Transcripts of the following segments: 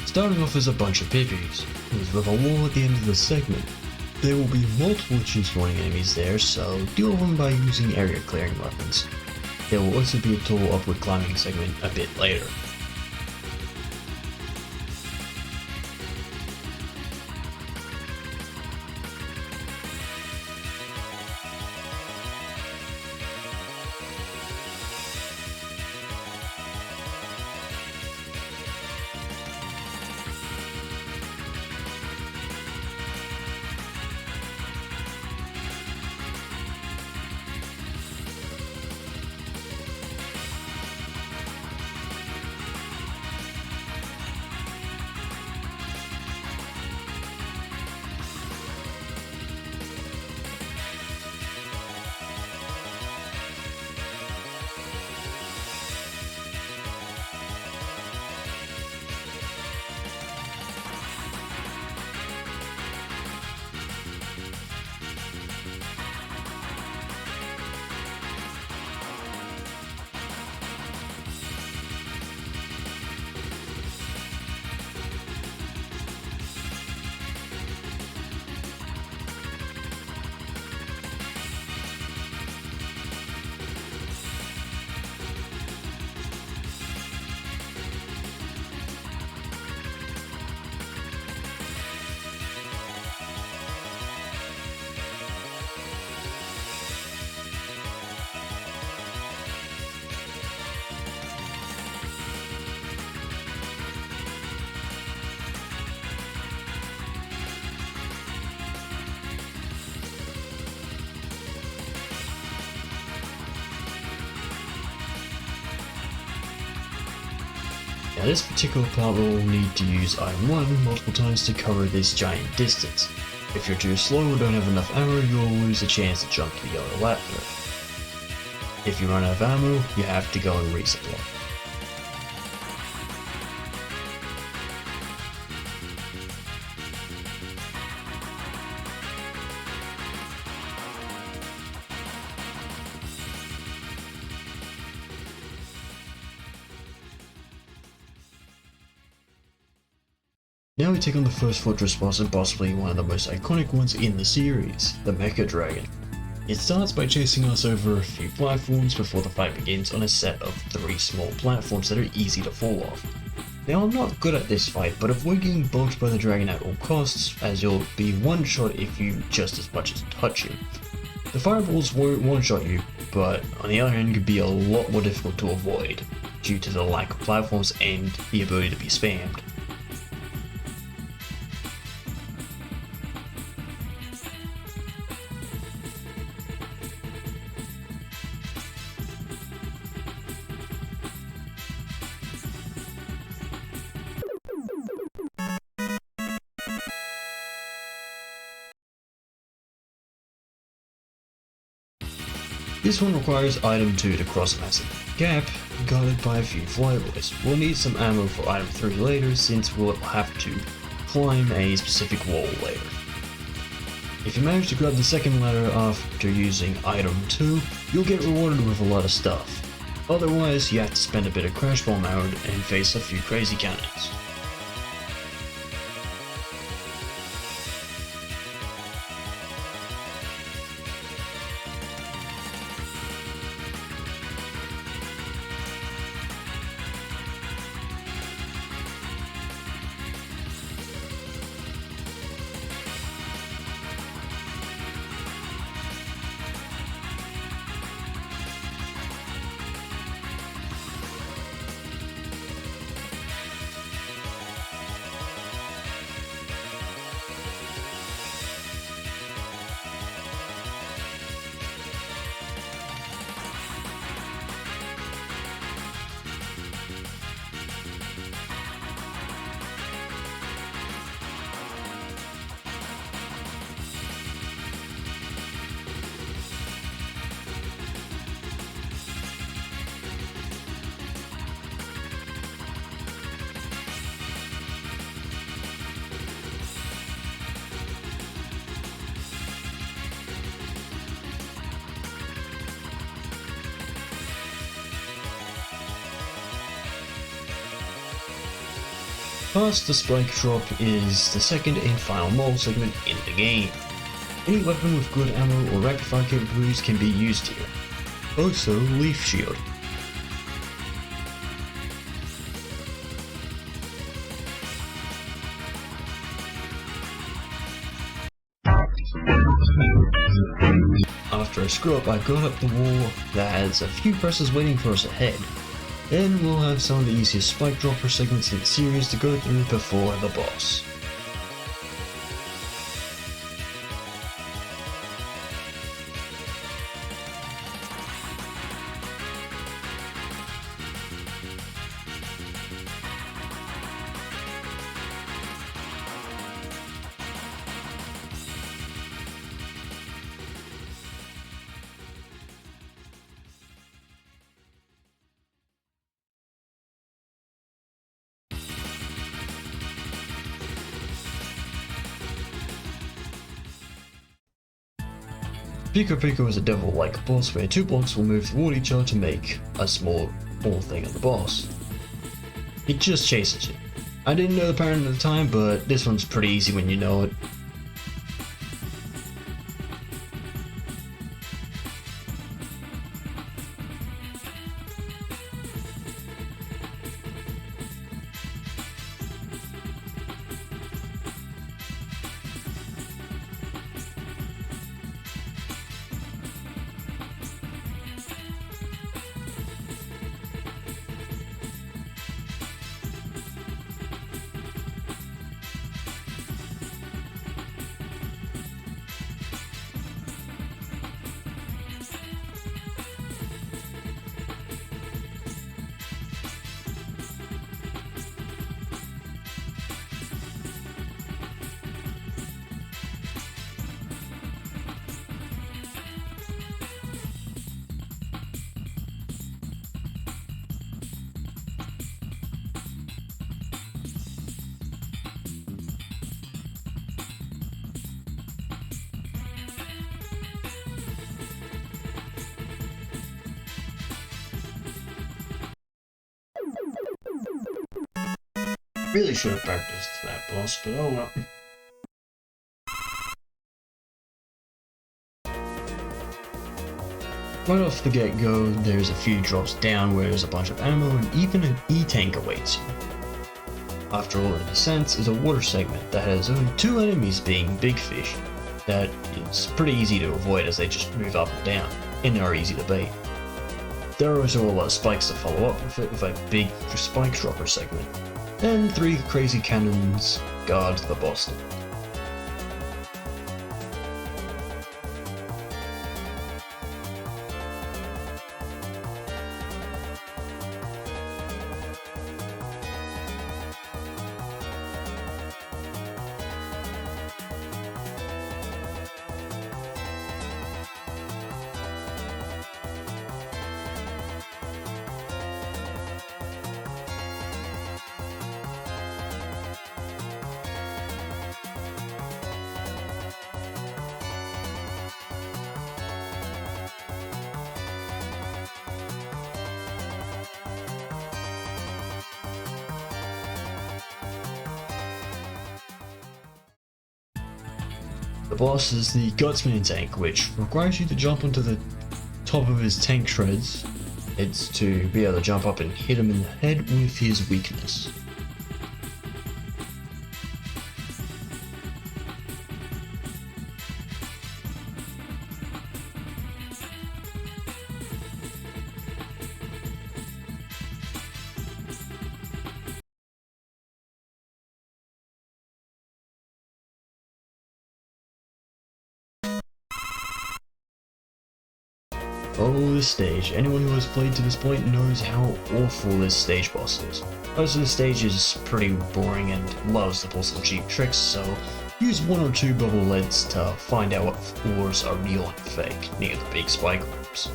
Starting off as a bunch of pippies, with a wall at the end of the segment. There will be multiple tree-spawning enemies there, so deal with them by using area clearing weapons. There will also be a tall upward climbing segment a bit later. Now this particular part will need to use item 1 multiple times to cover this giant distance. If you're too slow or don't have enough ammo, you'll lose a chance to jump to the other ladder. If you run out of ammo, you have to go and resupply. Now we take on the first fortress boss and possibly one of the most iconic ones in the series, the Mecha Dragon. It starts by chasing us over a few platforms before the fight begins on a set of 3 small platforms that are easy to fall off. Now I'm not good at this fight, but avoid getting bulked by the dragon at all costs, as you'll be one shot if you just as much as touch him. The fireballs won't one shot you, but on the other hand could be a lot more difficult to avoid, due to the lack of platforms and the ability to be spammed. This one requires item 2 to cross a massive gap, guarded by a few flyboys. We'll need some ammo for item 3 later, since we'll have to climb a specific wall later. If you manage to grab the second ladder after using item 2, you'll get rewarded with a lot of stuff. Otherwise, you have to spend a bit of crash bomb ammo and face a few crazy cannons. Past the spike drop is the second and final mold segment in the game. Any weapon with good ammo or rapid fire capabilities can be used here. Also, Leaf Shield. After a screw up, I got up the wall that has a few presses waiting for us ahead. Then we'll have some of the easiest spike dropper segments in the series to go through before the boss. Pico Pico is a devil-like boss where two blocks will move toward each other to make a small thing of the boss. He just chases you. I didn't know the pattern at the time, but this one's pretty easy when you know it. Really should have practiced that boss, but oh well. Right off the get-go, there's a few drops down where there's a bunch of ammo and even an E-tank awaits you. After all, the descent is a water segment that has only two enemies being big fish that is pretty easy to avoid as they just move up and down, and are easy to bait. There are also a lot of spikes to follow up with it with a big spike dropper segment. And 3 crazy cannons guard the boss. The boss is the Gutsman tank, which requires you to jump onto the top of his tank treads. It's to be able to jump up and hit him in the head with his weakness. Oh, this stage. Anyone who has played to this point knows how awful this stage boss is. Most of the stage is pretty boring and loves to pull some cheap tricks, so use 1 or 2 bubble leads to find out what floors are real and fake near the big spike rooms.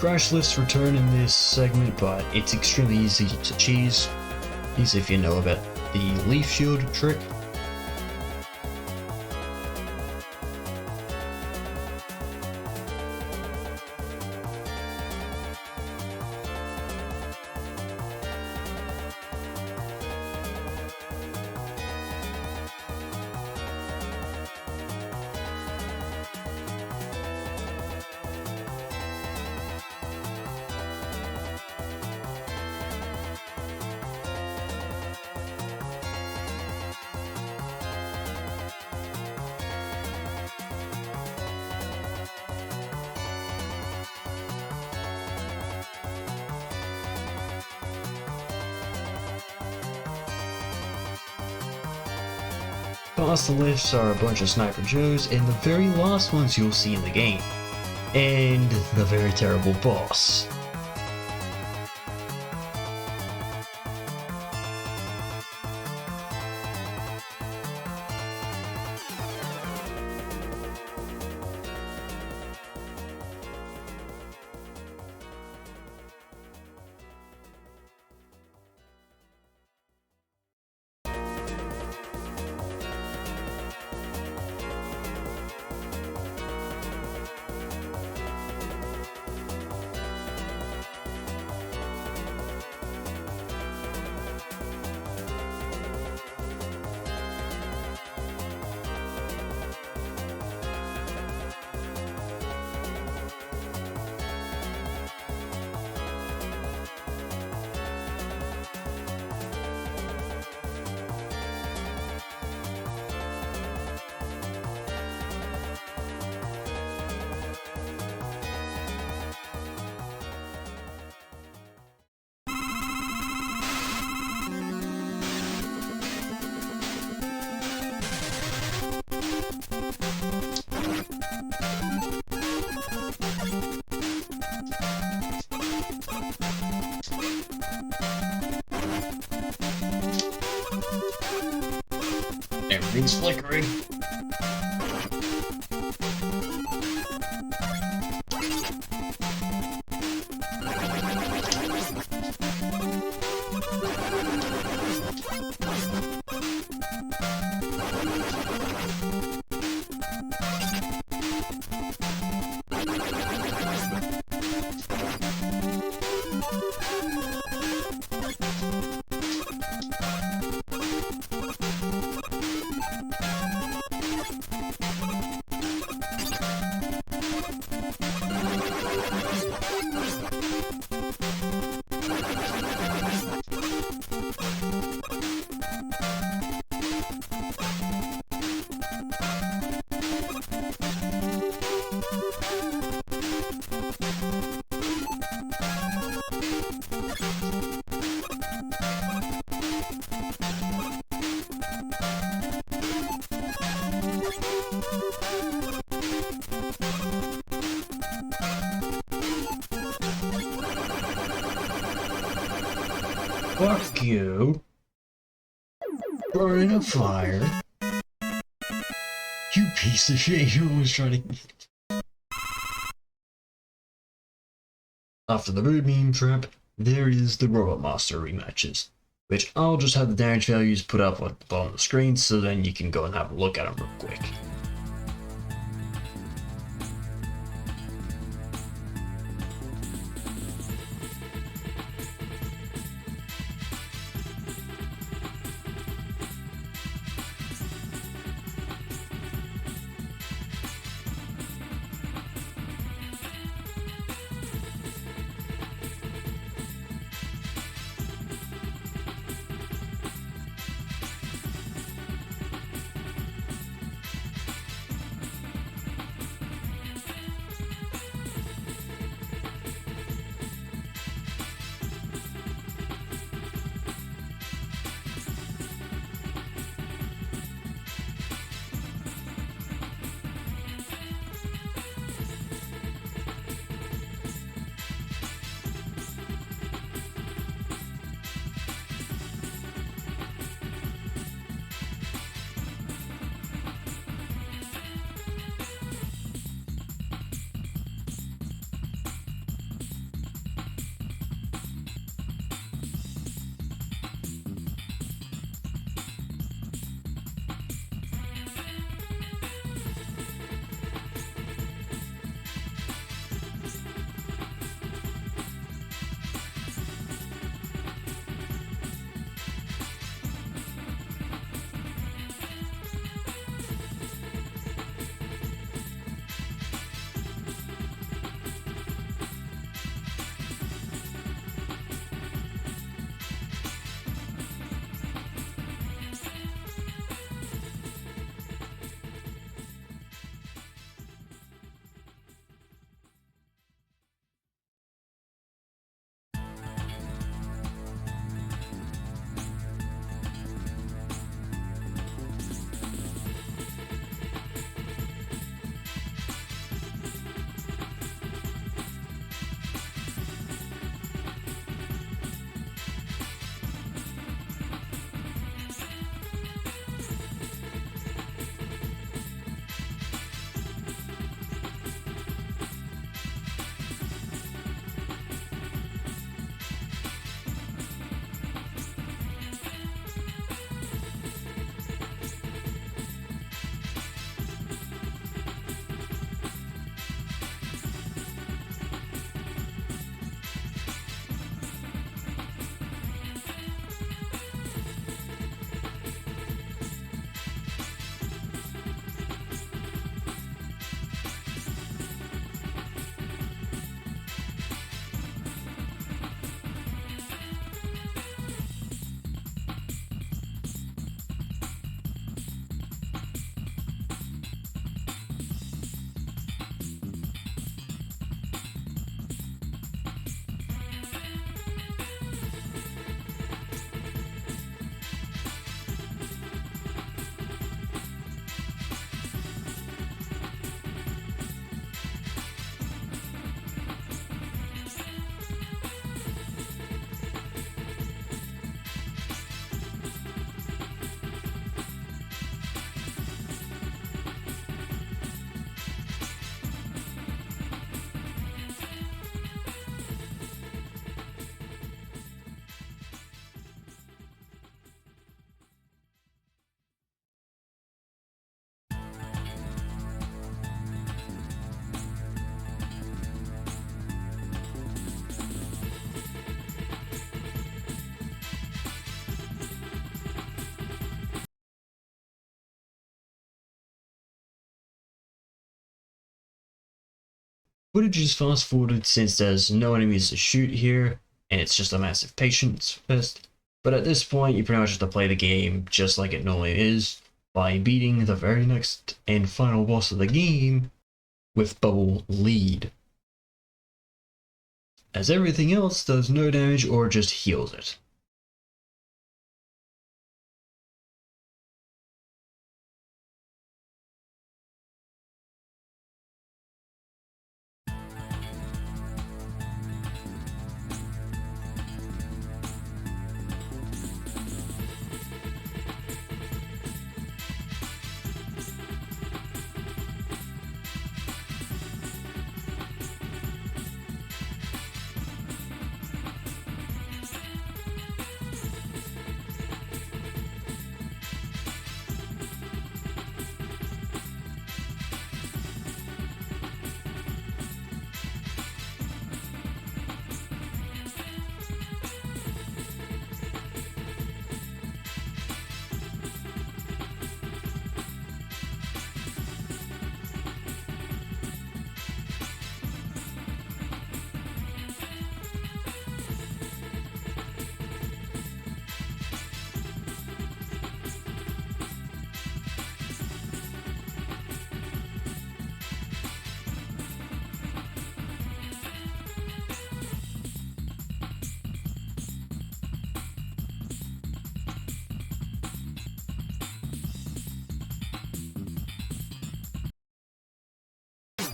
crash lifts return in this segment, but it's extremely easy to cheese. Easy if you know about the leaf shield trick. Past the lifts are a bunch of Sniper Joes, and the very last ones you'll see in the game. And the very terrible boss. Everything's flickering. Fuck you. Burning a fire. You piece of shit, you always trying to... After the Rude Meme Trap, there is the Robot Master rematches, which I'll just have the damage values put up at the bottom of the screen so then you can go and have a look at them real quick. Footage is fast forwarded since there's no enemies to shoot here, and it's just a massive patience fest. But at this point, you pretty much have to play the game just like it normally is, by beating the very next and final boss of the game with Bubble Lead, as everything else does no damage or just heals it.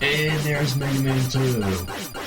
And there's Megaman 2.